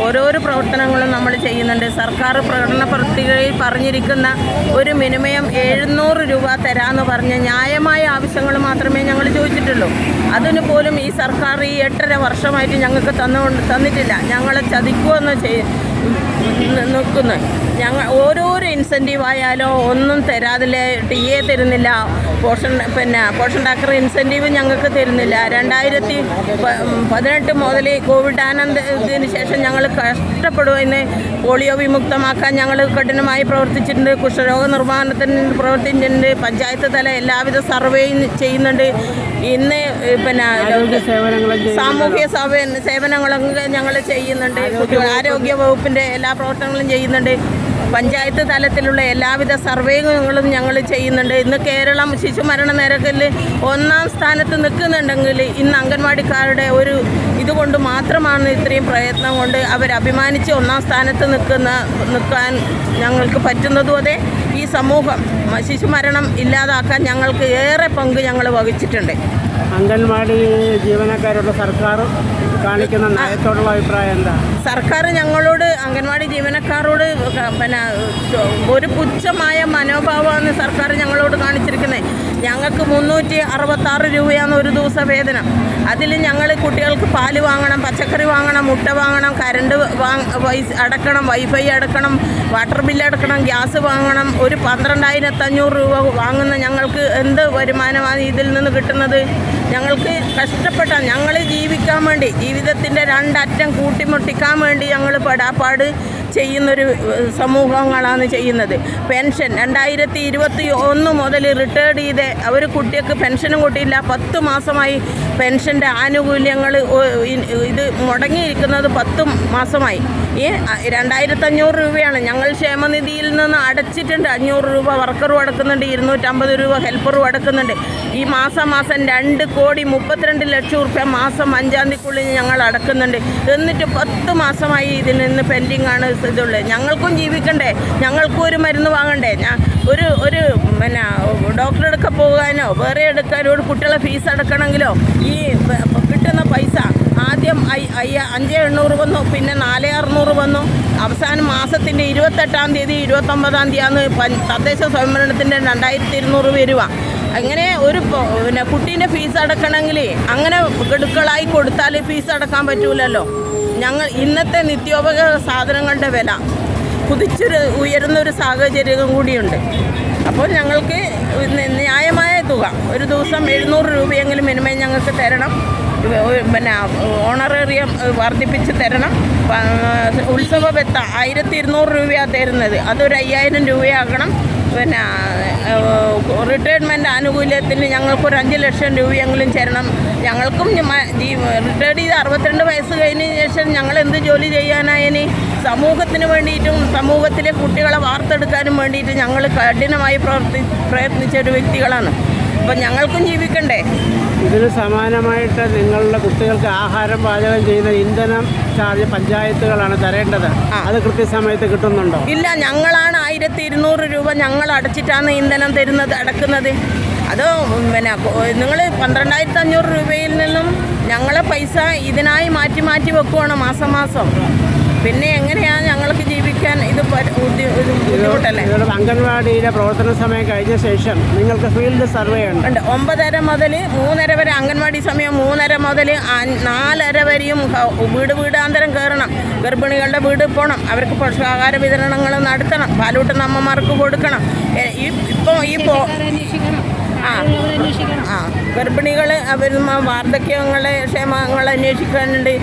ഓരോരോ പ്രവർത്തനങ്ങളും നമ്മൾ ചെയ്യുന്നുണ്ട്. സർക്കാർ പ്രകടന പത്രികയിൽ പറഞ്ഞിരിക്കുന്ന ഒരു മിനിമം 700 രൂപ തരാമെന്ന് പറഞ്ഞ് ന്യായമായ ആവശ്യങ്ങൾ മാത്രമേ ഞങ്ങൾ ചോദിച്ചിട്ടുള്ളൂ. അതിന് പോലും ഈ സർക്കാർ ഈ 8.5 വർഷമായിട്ട് ഞങ്ങൾക്ക് തന്നിട്ടില്ല. ഞങ്ങളെ ചതിക്കുമെന്ന് നിൽക്കുന്നു. ഞങ്ങൾ ഓരോരോ ഇൻസെൻറ്റീവ് ആയാലോ ഒന്നും തരാതില്ല. TA തരുന്നില്ല, പോഷൻ ടാക്കർ ഇൻസെൻറ്റീവ് ഞങ്ങൾക്ക് തരുന്നില്ല. 2018 മുതൽ കോവിഡ് ആനന്ദത്തിന് ശേഷം ഞങ്ങൾ കഷ്ടപ്പെടുമെന്ന് പോളിയോ വിമുക്തമാക്കാൻ ഞങ്ങൾ കഠിനമായി പ്രവർത്തിച്ചിട്ടുണ്ട്. കുഷ്ഠരോഗ നിർമ്മാർജ്ജനത്തിന് പ്രവർത്തിച്ചിട്ടുണ്ട്. പഞ്ചായത്ത് തല എല്ലാവിധ സർവേയും ചെയ്യുന്നുണ്ട്. ഇന്ന് സാമൂഹ്യ സേവനങ്ങളൊക്കെ ഞങ്ങൾ ചെയ്യുന്നുണ്ട്. ആരോഗ്യ വകുപ്പിൻ്റെ എല്ലാ പ്രവർത്തനങ്ങളും ചെയ്യുന്നുണ്ട്. പഞ്ചായത്ത് തലത്തിലുള്ള എല്ലാവിധ സർവേകളും ഞങ്ങൾ ചെയ്യുന്നുണ്ട്. ഇന്ന് കേരളം ശിശുമരണ നിരക്കിൽ 1ാം സ്ഥാനത്ത് നിൽക്കുന്നുണ്ടെങ്കിൽ ഇന്ന് അംഗൻവാടിക്കാരുടെ ഒരു ഇതുകൊണ്ട് മാത്രമാണ് ഇത്രയും പ്രയത്നം കൊണ്ട് അവരഭിമാനിച്ച് 1ാം സ്ഥാനത്ത് നിൽക്കാൻ ഞങ്ങൾക്ക് പറ്റുന്നതും അതെ. ഈ സമൂഹം ശിശുമരണം ഇല്ലാതാക്കാൻ ഞങ്ങൾക്ക് ഏറെ പങ്ക് ഞങ്ങൾ വഹിച്ചിട്ടുണ്ട്. അംഗൻവാടി ജീവനക്കാരോട് സർക്കാർ കാണിക്കുന്ന നയത്തോടുള്ള അഭിപ്രായം എന്താ? സർക്കാർ ഞങ്ങളോട് അംഗൻവാടി ജീവനക്കാരോട് ഒരു പുച്ഛമായ മനോഭാവമാണ് സർക്കാർ ഞങ്ങളോട് കാണിച്ചിരിക്കുന്നത്. ഞങ്ങൾക്ക് 366 രൂപയാണ് ഒരു ദിവസ വേതനം. അതിൽ ഞങ്ങൾ കുട്ടികൾക്ക് പാല് വാങ്ങണം, പച്ചക്കറി വാങ്ങണം, മുട്ട വാങ്ങണം, കറണ്ട് അടക്കണം, വൈഫൈ അടക്കണം, വാട്ടർ ബില്ല് അടക്കണം, ഗ്യാസ് വാങ്ങണം. ഒരു 12,500 രൂപ വാങ്ങുന്ന ഞങ്ങൾക്ക് എന്ത് വരുമാനമാണ് ഇതിൽ നിന്ന് കിട്ടുന്നത്? ഞങ്ങൾക്ക് കഷ്ടപ്പെട്ട ഞങ്ങൾ ജീവിക്കാൻ വേണ്ടി ജീവിതത്തിൻ്റെ 2 അറ്റം കൂട്ടിമുട്ടിക്കാൻ വേണ്ടി ഞങ്ങൾ പെടാപ്പാട് ചെയ്യുന്നൊരു സമൂഹങ്ങളാണ് ചെയ്യുന്നത്. പെൻഷൻ 2021 മുതൽ റിട്ടയർഡ് ചെയ്ത് അവർ കുട്ടിക്ക് പെൻഷനും കിട്ടിയില്ല. 10 മാസമായി പെൻഷൻ്റെ ആനുകൂല്യങ്ങൾ ഇത് മുടങ്ങിയിരിക്കുന്നത് 10 മാസമായി. ഈ 2,500 രൂപയാണ് ഞങ്ങൾ ക്ഷേമനിധിയിൽ നിന്ന് അടച്ചിട്ടുണ്ട്. 500 രൂപ വർക്കറും അടക്കുന്നുണ്ട്, 250 രൂപ ഹെൽപ്പറും അടക്കുന്നുണ്ട്. ഈ മാസം 2,32,00,000 രൂപ മാസം 5-ാം തീയതിക്കുള്ളിൽ ഞങ്ങൾ അടക്കുന്നുണ്ട്. എന്നിട്ട് 10 മാസമായി ഇതിൽ നിന്ന് പെൻഡിങ് ആണ് ഇതുള്ളത്. ഞങ്ങൾക്കും ജീവിക്കണ്ടേ, ഞങ്ങൾക്കും ഒരു മരുന്ന് വാങ്ങണ്ടേ, ഒരു ഡോക്ടറെ എടുക്കാൻ പോകാനോ വേറെ എടുക്കാനോ ഒരു കുട്ടികളെ ഫീസ് അടക്കണമെങ്കിലോ ഈ കിട്ടുന്ന പൈസ ആദ്യം 5,800 വന്നു, പിന്നെ 4,600 വന്നു. അവസാനം മാസത്തിൻ്റെ 28-ാം തീയതി 29-ാം തീയതിയാണ് തദ്ദേശ സ്വയംഭരണത്തിൻ്റെ 2,200 വരിക. അങ്ങനെ ഒരു കുട്ടീൻ്റെ ഫീസ് അടക്കണമെങ്കിൽ അങ്ങനെ ഗഡുക്കളായി കൊടുത്താൽ ഫീസ് അടക്കാൻ പറ്റൂലല്ലോ. ഞങ്ങൾ ഇന്നത്തെ നിത്യോപകരണ സാധനങ്ങളുടെ വില ഉയരുന്നൊരു സാഹചര്യം കൂടിയുണ്ട്. അപ്പോൾ ഞങ്ങൾക്ക് ന്യായമായ തുക ഒരു ദിവസം 700 രൂപയെങ്കിലും മിനിമം ഞങ്ങൾക്ക് തരണം. ഓണറേറിയം വർദ്ധിപ്പിച്ച് തരണം. ഉത്സവ ബത്ത 1,200 രൂപയാണ് തരുന്നത്, അതൊരു 5,000 രൂപയാകണം. റിട്ടയർമെൻറ്റ് ആനുകൂല്യത്തിന് ഞങ്ങൾക്കൊരു 5 ലക്ഷം രൂപയെങ്കിലും തരണം. ഞങ്ങൾക്കും റിട്ടയർഡ് ചെയ്ത് 62 വയസ്സ് കഴിഞ്ഞതിന് ശേഷം ഞങ്ങൾ എന്ത് ജോലി ചെയ്യാനായിനി? സമൂഹത്തിന് വേണ്ടിയിട്ടും സമൂഹത്തിലെ കുട്ടികളെ വാർത്തെടുക്കാനും വേണ്ടിയിട്ട് ഞങ്ങൾ കഠിനമായി പ്രയത്നിച്ച ഒരു വ്യക്തികളാണ്. അപ്പം ഞങ്ങൾക്കും ജീവിക്കണ്ടേ? ഇതിന് സമാനമായിട്ട് നിങ്ങളുടെ കുട്ടികൾക്ക് ആഹാരം പാചകം ചെയ്യുന്ന ഇന്ധനം ചാർജ് പഞ്ചായത്തുകളാണ് തരേണ്ടത്. അത് കൃത്യസമയത്ത് കിട്ടുന്നുണ്ടോ? ഇല്ല, ഞങ്ങളാണ് 1,200 രൂപ ഞങ്ങൾ അടച്ചിട്ടാണ് ഇന്ധനം അടക്കുന്നത്. അത് നിങ്ങൾ 12,500 രൂപയിൽ നിന്നും ഞങ്ങളെ പൈസ ഇതിനായി മാറ്റി വെക്കുവാണ് മാസം. പിന്നെ എങ്ങനെയാണ് ഞങ്ങൾക്ക് ജീവിക്കാൻ? ഇത് ബുദ്ധിമുട്ടല്ലേ? അംഗൻവാടിയിലെ പ്രവർത്തന സമയം കഴിഞ്ഞ ശേഷം നിങ്ങൾക്ക് ഫീൽഡ് സർവേ ഉണ്ട്. 9:30 മുതൽ 3:30 വരെ അംഗൻവാടി സമയം. 3:30 മുതൽ 4:30 വരെയും വീടാന്തരം കയറണം. ഗർഭിണികളുടെ വീട് പോകണം, അവർക്ക് പോഷകാഹാര വിതരണങ്ങൾ നടത്തണം, പാലൂട്ടുന്ന അമ്മമാർക്ക് കൊടുക്കണം. ഗർഭിണികൾ വരുന്ന വാർദ്ധക്യങ്ങളെ ക്ഷേമങ്ങൾ അന്വേഷിക്കാനുണ്ട്.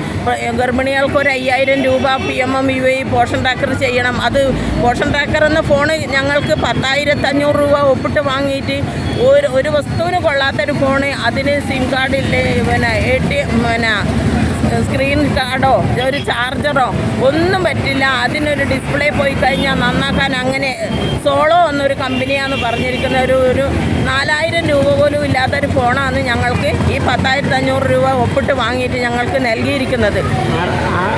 ഗർഭിണികൾക്കൊരു 5,000 രൂപ PMMUY പോഷൻ ട്രാക്കർ ചെയ്യണം. അത് പോഷൻ ട്രാക്കർ എന്ന ഫോണ് ഞങ്ങൾക്ക് 10,500 രൂപ ഒപ്പിട്ട് വാങ്ങിയിട്ട് ഒരു വസ്തുവിന് കൊള്ളാത്തൊരു ഫോണ്, അതിന് സിം കാർഡില്ലേ, സ്ക്രീൻ കാർഡോ ഒരു ചാർജറോ ഒന്നും പറ്റില്ല. അതിനൊരു ഡിസ്പ്ലേ പോയി കഴിഞ്ഞാൽ നന്നാക്കാൻ അങ്ങനെ സോളോ എന്നൊരു കമ്പനിയാണെന്ന് പറഞ്ഞിരിക്കുന്ന ഒരു 4,000 രൂപ പോലും ഇല്ലാത്തൊരു ഫോണാണ് ഞങ്ങൾക്ക് ഈ 10,500 രൂപ ഒപ്പിട്ട് വാങ്ങിയിട്ട് ഞങ്ങൾക്ക് നൽകിയിരിക്കുന്നത്.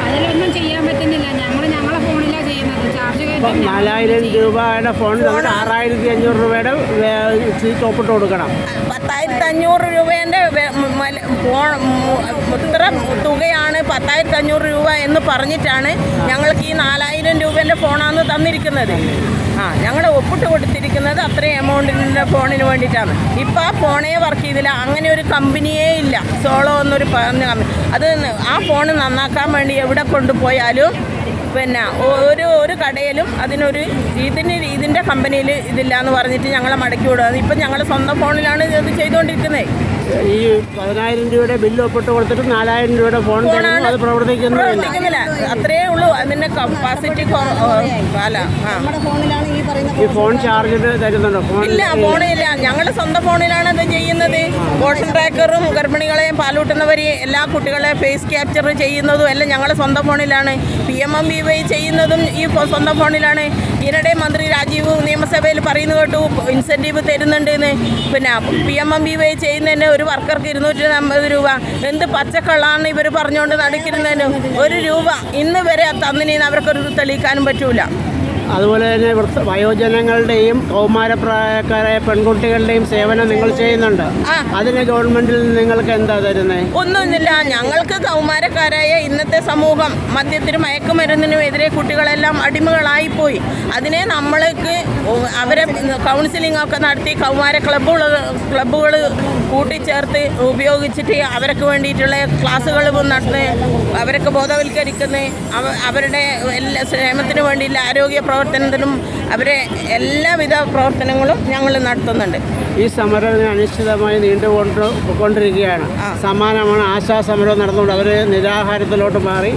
അതിലൊന്നും ചെയ്യാൻ പറ്റുന്നില്ല. ഞങ്ങളെ ഫോണിലാണ് ചെയ്യുന്നത്. ചാർജ് 4,000 രൂപയുടെ ഫോൺ 6,500 രൂപയുടെ സീറ്റ് ഒപ്പിട്ട് കൊടുക്കണം. 10,500 രൂപേൻ്റെ ഇത്ര തുകയാണ് 10,500 രൂപ എന്ന് പറഞ്ഞിട്ടാണ് ഞങ്ങൾക്ക് ഈ 4,000 രൂപേൻ്റെ ഫോണാണ് തന്നിരിക്കുന്നത്. ഞങ്ങൾ ഒപ്പിട്ട് കൊടുത്തിരിക്കുന്നത് അത്രയും എമൗണ്ടിൻ്റെ ഫോണിന് വേണ്ടിയിട്ടാണ്. ഇപ്പോൾ ആ ഫോണേ വർക്ക് ചെയ്തില്ല. അങ്ങനെ ഒരു കമ്പനിയേ ഇല്ല. സോളോ എന്നൊരു കമ്പനി. അത് ആ ഫോൺ നന്നാക്കാൻ വേണ്ടി എവിടെ കൊണ്ടുപോയാലും പിന്നെ ഒരു കടയിലും ഇതിൻ്റെ കമ്പനിയിൽ ഇതില്ല എന്ന് പറഞ്ഞിട്ട് ഞങ്ങളെ മടക്കി വിടുക. ഇപ്പം ഞങ്ങൾ സ്വന്തം ഫോണിലാണ് ഇത് ചെയ്തുകൊണ്ടിരിക്കുന്നത്. ഈ 10,000 രൂപയുടെ ബില്ല് ഒപ്പിട്ട് കൊടുത്തിട്ട് 4,000 രൂപയുടെ ഫോൺ അത് പ്രവർത്തിക്കുന്നില്ല. അത്രയേ ഉള്ളൂ. അതിൻ്റെ കപ്പാസിറ്റി ഈ ഫോൺ ചാർജ് തരുന്നുണ്ടോ? ഇല്ല, ഫോണില്ല. ഞങ്ങൾ സ്വന്തം ഫോണിലാണ് ഇത് ചെയ്യുന്നത്. മോഷൻ ട്രാക്കറും ഗർഭിണികളെയും പാലൂട്ടുന്നവരെയും എല്ലാ കുട്ടികളെയും ഫേസ് ക്യാപ്ചർ ചെയ്യുന്നതും എല്ലാം ഞങ്ങൾ സ്വന്തം ഫോണിലാണ്. PMMBY ചെയ്യുന്നതും ഈ സ്വന്തം ഫോണിലാണ്. ഇതിനിടെ മന്ത്രി രാജീവ് നിയമസഭയിൽ പറയുന്നത് കേട്ടു ഇൻസെൻറ്റീവ് തരുന്നുണ്ടെന്ന്. പിന്നെ PMMBY ചെയ്യുന്നതിന് ഒരു വർക്കർക്ക് 250 രൂപ. എന്ത് പച്ചക്കള്ളാണ് ഇവർ പറഞ്ഞുകൊണ്ട് നടക്കുന്നതിന്. 1 രൂപ ഇന്ന് വരെ തന്നിന് അവർക്കൊരു തെളിയിക്കാനും പറ്റൂല. അതുപോലെ തന്നെ വയോജനങ്ങളുടെയും കൗമാരപ്രായക്കാരായ പെൺകുട്ടികളുടെയും സേവനം നിങ്ങൾ ചെയ്യുന്നുണ്ട്. അതിന് ഗവൺമെന്റിൽ നിങ്ങൾക്ക് എന്താ തരുന്നത്? ഒന്നുമില്ല. ഞങ്ങൾക്ക് കൗമാരക്കാരായ ഇന്നത്തെ സമൂഹം മദ്യത്തിനും മയക്കുമരുന്നിനും എതിരെ കുട്ടികളെല്ലാം അടിമകളായിപ്പോയി. അതിനെ നമ്മൾക്ക് അവരെ കൗൺസിലിംഗ് ഒക്കെ നടത്തി കൗമാര ക്ലബ്ബുകൾ കൂട്ടിച്ചേർത്ത് ഉപയോഗിച്ചിട്ട് അവർക്ക് വേണ്ടിയിട്ടുള്ള ക്ലാസ്സുകൾ നടത്തുന്നത്, അവരൊക്കെ ബോധവൽക്കരിക്കുന്നത്, അവരുടെ എല്ലാ ക്ഷേമത്തിന് വേണ്ടിയുള്ള ആരോഗ്യ പ്രവർത്തനത്തിനും അവരെ എല്ലാവിധ പ്രവർത്തനങ്ങളും ഞങ്ങൾ നടത്തുന്നുണ്ട്. ഈ സമരം അനിശ്ചിതമായി നീണ്ടുകൊണ്ടിരിക്കുകയാണ്. സമാനമാണ് ആശാ സമരം നടന്നുകൊണ്ട് അവർ നിരാഹാരത്തിലോട്ട് മാറി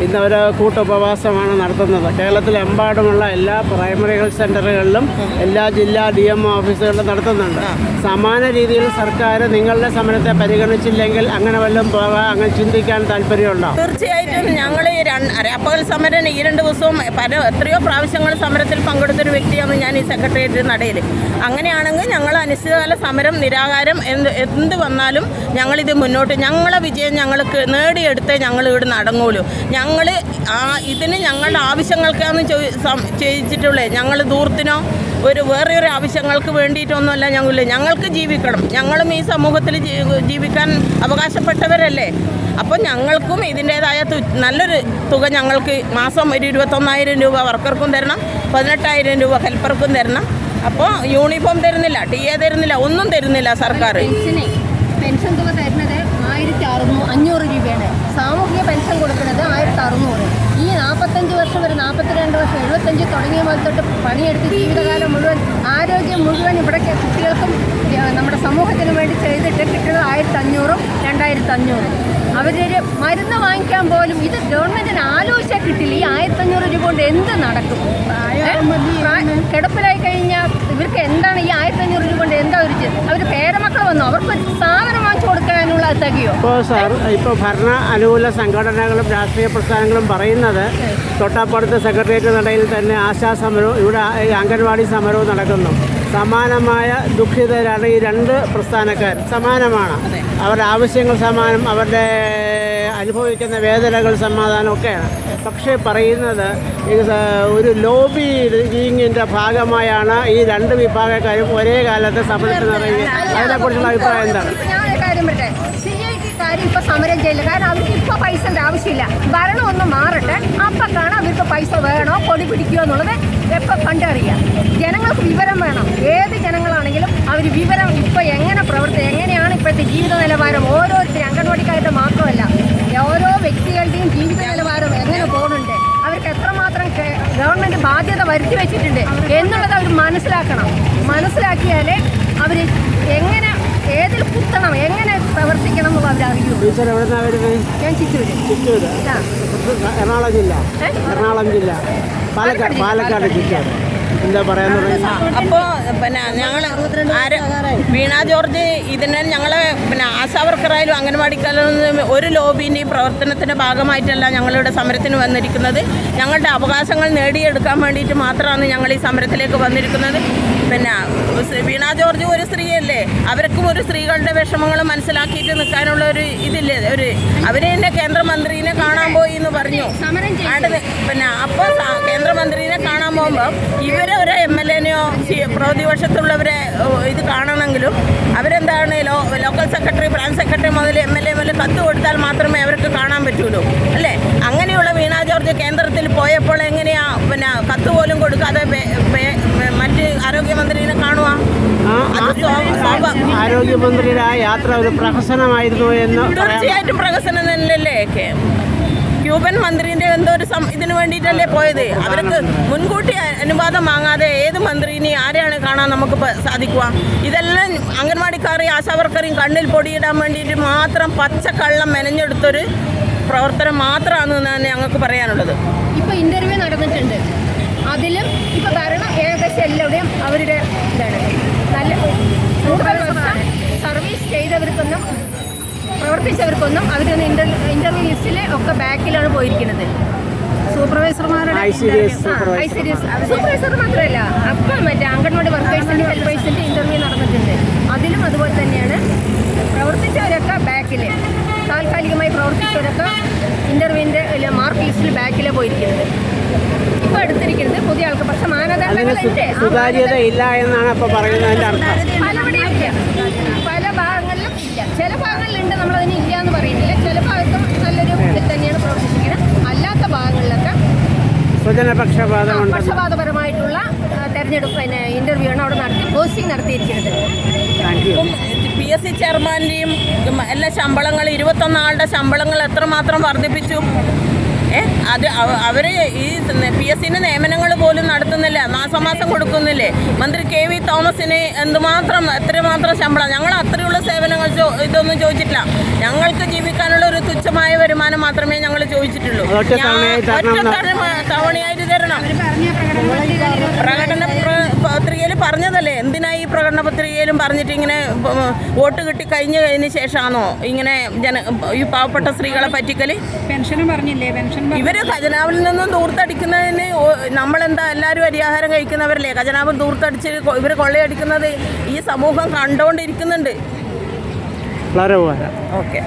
ഇന്ന് അവർ കൂട്ടുപവാസമാണ് നടത്തുന്നത്. കേരളത്തിലെമ്പാടുമുള്ള എല്ലാ പ്രൈമറി ഹെൽത്ത് സെൻ്ററുകളിലും എല്ലാ ജില്ലാ DMO ഓഫീസുകളിലും നടത്തുന്നുണ്ട്. സമാന രീതിയിൽ സർക്കാർ നിങ്ങളുടെ സമരത്തെ പരിഗണിച്ചില്ലെങ്കിൽ അങ്ങനെ വല്ലതും പോകാൻ അങ്ങനെ ചിന്തിക്കാൻ താല്പര്യമുണ്ടോ? തീർച്ചയായിട്ടും. ഞങ്ങൾ അരപ്പകൽ സമരം ഈ 2 ദിവസവും എത്രയോ പ്രാവശ്യങ്ങൾ സമരത്തിൽ പങ്കെടുത്തൊരു വ്യക്തിയാണ് ഞാൻ ഈ സെക്രട്ടേറിയറ്റ് നടയിൽ. അങ്ങനെയാണെങ്കിൽ ഞങ്ങൾ അനിശ്ചിതകാല സമരം നിരാഹാരം എന്ത് വന്നാലും ഞങ്ങളിത് മുന്നോട്ട് ഞങ്ങളെ വിജയം ഞങ്ങൾക്ക് നേടിയെടുത്തേ ഞങ്ങൾ ഇവിടെ നടങ്ങുള്ളൂ. ഞങ്ങൾ ഇതിന് ഞങ്ങളുടെ ആവശ്യങ്ങൾക്കാണ് ചെയ്യിച്ചിട്ടുള്ളത്. ഞങ്ങൾ ദൂരത്തിനോ വേറെ ഒരു ആവശ്യങ്ങൾക്ക് വേണ്ടിയിട്ടൊന്നുമല്ല. ഞങ്ങൾക്ക് ജീവിക്കണം. ഞങ്ങളും ഈ സമൂഹത്തിൽ ജീവിക്കാൻ അവകാശപ്പെട്ടവരല്ലേ. അപ്പോൾ ഞങ്ങൾക്കും ഇതിൻ്റേതായ നല്ലൊരു തുക ഞങ്ങൾക്ക് മാസം ഒരു 21,000 രൂപ വർക്കർക്കും തരണം, 18,000 രൂപ ഹെൽപ്പർക്കും തരണം. അപ്പോൾ യൂണിഫോം തരുന്നില്ല, TA തരുന്നില്ല, ഒന്നും തരുന്നില്ല സർക്കാർ. പെൻഷൻ തുക തരുന്നത് 1,500 രൂപയാണ്. സാമൂഹിക പെൻഷൻ കൊടുക്കുന്നത് 1,600. ഈ 45 വർഷം വരെ 42 വർഷം 75 തുടങ്ങിയ മുതൽ തൊട്ട് പണിയെടുത്ത് ജീവിതകാലം മുഴുവൻ ആരോഗ്യം മുഴുവൻ ഇവിടെ കുട്ടികൾക്കും നമ്മുടെ സമൂഹത്തിന് വേണ്ടി ചെയ്തിട്ട് കിട്ടുന്നത് 1,500ഉം 2,500. അവരൊരു മരുന്ന് വാങ്ങിക്കാൻ പോലും ഇത് ഗവൺമെൻറ്റിന് ആലോചിച്ചാൽ കിട്ടില്ല. ഈ 1,500 രൂപ കൊണ്ട് എന്ത് നടക്കും? കിടപ്പിലായി കഴിഞ്ഞാൽ ഇവർക്ക് എന്താണ് ഈ 1,500 രൂപ കൊണ്ട് എന്താ അവർ പേരമക്കൾ വന്നു അവർക്ക് സാധനം വാങ്ങിച്ചു കൊടുക്കാനുള്ള തികയോ? ഇപ്പോൾ ഭരണ അനുകൂല സംഘടനകളും രാഷ്ട്രീയ പ്രസ്ഥാനങ്ങളും പറയുന്നത് തൊട്ടപ്പുറത്ത് സെക്രട്ടേറിയറ്റ് നടയിൽ തന്നെ ആശാ സമരവും ഇവിടെ അംഗൻവാടി സമരവും നടക്കുന്നു. സമാനമായ ദുഃഖിതരാണ് ഈ 2 പ്രസ്ഥാനക്കാർ. സമാനമാണ് അവരുടെ ആവശ്യങ്ങൾ സമാനം, അവരുടെ അനുഭവിക്കുന്ന വേദനകൾ സമാധാനമൊക്കെയാണ്. പക്ഷേ പറയുന്നത് ഒരു ലോബിയിങ്ങിൻ്റെ ഭാഗമായാണ് ഈ 2 വിഭാഗക്കാരും ഒരേ കാലത്ത് സമരത്തിൽ നടക്കുന്നത്. അതിനെക്കുറിച്ചുള്ള അഭിപ്രായം എന്താണ്? ഞാനൊരു കാര്യം പറയട്ടെ. കാര്യം ഇപ്പോൾ സമരം ചെയ്യില്ല. കാരണം അവർക്ക് ഇപ്പോൾ പൈസൻ്റെ ആവശ്യമില്ല. ഭരണം ഒന്ന് മാറട്ടെ, അപ്പം കാണാം അവർക്ക് പൈസ വേണോ പൊടി പിടിക്കുമോ എന്നുള്ളത് എപ്പോൾ കണ്ടറിയാം. ജനങ്ങൾക്ക് വിവരം വേണം. ഏത് ജനങ്ങളാണെങ്കിലും അവർ വിവരം ഇപ്പോൾ എങ്ങനെയാണ് ഇപ്പോഴത്തെ ജീവിത നിലവാരം ഓരോരുത്തരും അംഗൻവാടിക്കാരുടെ മാത്രമല്ല ഓരോ വ്യക്തികളുടെയും ജീവിത നിലവാരം എങ്ങനെ പോകുന്നുണ്ട്, അവർക്ക് എത്രമാത്രം ഗവൺമെൻറ് ബാധ്യത വരുത്തി വെച്ചിട്ടുണ്ട് എന്നുള്ളത് അവർ മനസ്സിലാക്കിയാലേ അവർ എങ്ങനെ ഏതിൽ കുത്തണം എങ്ങനെ പ്രവർത്തിക്കണം എന്നുള്ള അവരറിയൂ. ഞാൻ ചിറ്റൂര്. എറണാകുളം ജില്ല പാലക്കാട് ചിറ്റൂര്. എന്താ പറയാൻ? അപ്പോൾ പിന്നെ ഞങ്ങൾ വീണ ജോർജ് ഇതിനെ ഞങ്ങളെ ആശാവർക്കറായാലും അംഗൻവാടിക്കാരും ഒരു ലോബിൻ്റെയും പ്രവർത്തനത്തിൻ്റെ ഭാഗമായിട്ടല്ല ഞങ്ങളിവിടെ സമരത്തിന് വന്നിരിക്കുന്നത്. ഞങ്ങളുടെ അവകാശങ്ങൾ നേടിയെടുക്കാൻ വേണ്ടിയിട്ട് മാത്രമാണ് ഞങ്ങൾ ഈ സമരത്തിലേക്ക് വന്നിരിക്കുന്നത്. വീണ ജോർജ് ഒരു സ്ത്രീയല്ലേ, അവർക്കും ഒരു സ്ത്രീകളുടെ വിഷമങ്ങൾ മനസ്സിലാക്കിയിട്ട് നിൽക്കാനുള്ള ഒരു ഇതില്ലേ. അവരെ തന്നെ കേന്ദ്രമന്ത്രിനെ കാണാൻ പോയി എന്ന് പറഞ്ഞു. അപ്പോൾ കേന്ദ്രമന്ത്രിനെ കാണാൻ പോകുമ്പോൾ ഇവരെ ഒരു MLA-നെയോ പ്രതിപക്ഷത്തുള്ളവരെ ഇത് കാണണമെങ്കിലും അവരെന്താണ് ലോക്കൽ സെക്രട്ടറി, ബ്രാഞ്ച് സെക്രട്ടറി മുതൽ MLA മുതൽ കത്ത് കൊടുത്താൽ മാത്രമേ അവർക്ക് കാണാൻ പറ്റുള്ളൂ അല്ലേ? അങ്ങനെയുള്ള വീണ ജോർജ് കേന്ദ്രത്തിൽ പോയപ്പോൾ എങ്ങനെയാ പിന്നെ കത്ത് പോലും കൊടുക്കാതെ മറ്റ് ആരോഗ്യമന്ത്രിനെ കാണുക? ആരോഗ്യമന്ത്രിയുടെ ആ യാത്ര ഒരു പ്രഹസനമായിരുന്നു എന്ന് തീർച്ചയായിട്ടും പ്രഹസനം തന്നെയല്ലേ. ക്യൂബൻ മന്ത്രിന്റെ എന്തോ ഒരു ഇതിനു വേണ്ടിയിട്ടല്ലേ പോയത്. അവർക്ക് മുൻകൂട്ടി അനുവാദം വാങ്ങാതെ ഏത് മന്ത്രിനെ ആരെയാണ് കാണാൻ നമുക്ക് സാധിക്കുക? ഇതെല്ലാം അംഗൻവാടിക്കാരെയും ആശാവർക്കറേയും കണ്ണിൽ പൊടിയിടാൻ വേണ്ടിയിട്ട് മാത്രം പച്ചക്കള്ളം മെനഞ്ഞെടുത്തൊരു പ്രവർത്തനം മാത്രമാണ് എന്നാണ് ഞങ്ങൾക്ക് പറയാനുള്ളത്. ഇപ്പോൾ ഇൻ്റർവ്യൂ നടന്നിട്ടുണ്ട്. അതിലും ഇപ്പോൾ ഭരണം ഏകദേശം എല്ലാവരുടെയും അവരുടെ ഇതാണ് നല്ല സർവീസ് ചെയ്തവർക്കൊന്നും പ്രവർത്തിച്ചവർക്കൊന്നും അവരൊന്നും ഇൻ്റർവ്യൂ ലിസ്റ്റിൽ ഒക്കെ ബാക്കിലാണ് പോയിരിക്കുന്നത്. സൂപ്പർവൈസർമാരുടെ സൂപ്പർവൈസർ മാത്രമല്ല, അപ്പം മറ്റേ അംഗൻവാടി വർക്കേഴ്സിൻ്റെ ഹെൽപ്പേഴ്സിൻ്റെ ഇൻ്റർവ്യൂ നടന്നിട്ടുണ്ട്. അതിലും അതുപോലെ തന്നെയാണ്. പ്രവർത്തിച്ചവരൊക്കെ ബാക്കിൽ, താൽക്കാലികമായി പ്രവർത്തിച്ചവരൊക്കെ ഇൻ്റർവ്യൂവിൻ്റെ മാർക്ക് ലിസ്റ്റിൽ ബാക്കിലാണ് പോയിരിക്കുന്നത്. ഇപ്പോൾ എടുത്തിരിക്കുന്നത് പുതിയ ആൾക്ക്. പക്ഷെ മാനദണ്ഡങ്ങളുണ്ട്, സുതാര്യത ഇല്ല എന്നാണ് അപ്പോൾ പറയുന്നതിൻ്റെ അർത്ഥം. പല ഭാഗങ്ങളിലും ഇല്ല. ചില ഭാഗങ്ങളിലുണ്ട്, നമ്മളതിന് ഇല്ല എന്ന് പറയുന്നില്ല. ചില ഭാഗത്തും നല്ലൊരു ഇതിൽ തന്നെയാണ് പ്രവർത്തിക്കുന്നത്. അല്ലാത്ത ഭാഗങ്ങളിലൊക്കെ പക്ഷപാതപരമായിട്ടുള്ള തെരഞ്ഞെടുപ്പ് ഇൻ്റർവ്യൂ ആണ് അവിടെ നടത്തി പോസ്റ്റിംഗ് നടത്തിയിരിക്കുന്നത്. PSC ചെയർമാൻ്റെയും എല്ലാ ശമ്പളങ്ങൾ 21 ആളുടെ ശമ്പളങ്ങൾ എത്രമാത്രം വർദ്ധിപ്പിച്ചു? അത് അവർ ഈ PSC-ന് നിയമനങ്ങൾ പോലും നടത്തുന്നില്ല, മാസം കൊടുക്കുന്നില്ലേ? മന്ത്രി KV തോമസിന് എത്രമാത്രം ശമ്പളം? ഞങ്ങൾ അത്രയുള്ള സേവനങ്ങൾ ഇതൊന്നും ചോദിച്ചിട്ടില്ല. ഞങ്ങൾക്ക് ജീവിക്കാനുള്ള ഒരു തുച്ഛമായ വരുമാനം മാത്രമേ ഞങ്ങൾ ചോദിച്ചിട്ടുള്ളൂ. ഒറ്റ തവണയായിട്ട് തരണം. പ്രകടന പത്രികയിൽ പറഞ്ഞതല്ലേ? എന്തിനാ ഈ പ്രകടന പത്രികയിലും പറഞ്ഞിട്ട് ഇങ്ങനെ വോട്ട് കിട്ടി കഴിഞ്ഞതിന് ശേഷമാണോ ഇങ്ങനെ ഈ പാവപ്പെട്ട സ്ത്രീകളെ പറ്റിക്കല്? പെൻഷനും പറഞ്ഞില്ലേ? ഇവര് ഖജനാവിൽ നിന്നും ദൂർത്തടിക്കുന്നതിന് നമ്മളെന്താ എല്ലാവരും അരിയാഹാരം കഴിക്കുന്നവരല്ലേ? ഖജനാവ് ദൂർത്തടിച്ച് ഇവർ കൊള്ളയടിക്കുന്നത് ഈ സമൂഹം കണ്ടുകൊണ്ടിരിക്കുന്നുണ്ട്. വളരെ ഓക്കെ.